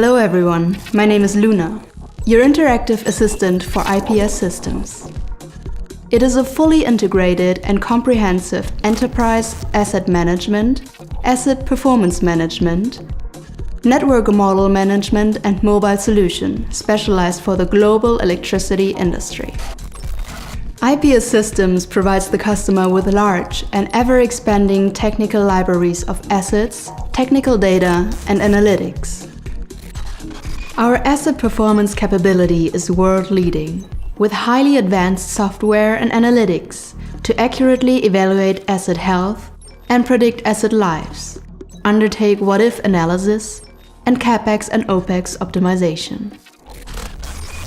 Hello everyone, my name is Luna, your interactive assistant for IPS systems. It is a fully integrated and comprehensive enterprise asset management, asset performance management, network model management and mobile solution specialized for the global electricity industry. IPS Systems provides the customer with large and ever-expanding technical libraries of assets, technical data and analytics. Our asset performance capability is world-leading, with highly advanced software and analytics to accurately evaluate asset health and predict asset lives, undertake what-if analysis, and CapEx and OpEx optimization.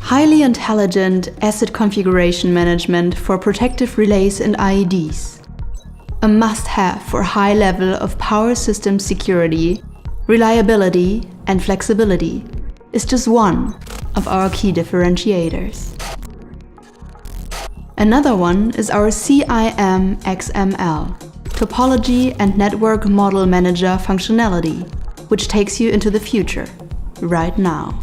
Highly intelligent asset configuration management for protective relays and IEDs. A must-have for high level of power system security, reliability and flexibility is just one of our key differentiators. Another one is our CIM XML, Topology and Network Model Manager functionality, which takes you into the future, right now.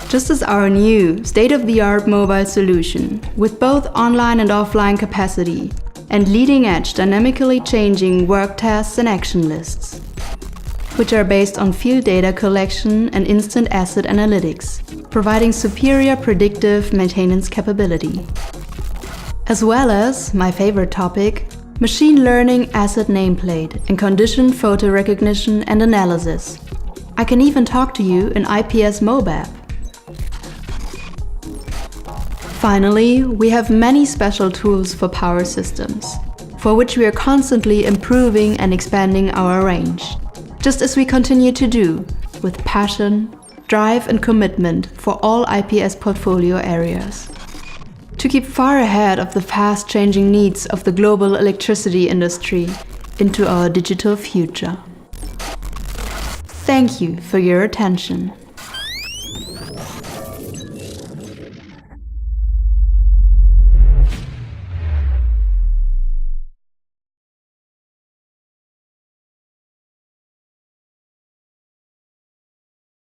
Just as our new state-of-the-art mobile solution, with both online and offline capacity and leading-edge dynamically changing work tasks and action lists, which are based on field data collection and instant asset analytics, providing superior predictive maintenance capability. As well as, my favorite topic, machine learning asset nameplate and condition photo recognition and analysis. I can even talk to you in IPS MoBAP. Finally, we have many special tools for power systems, for which we are constantly improving and expanding our range, just as we continue to do, with passion, drive and commitment for all IPS portfolio areas. To keep far ahead of the fast-changing needs of the global electricity industry into our digital future. Thank you for your attention.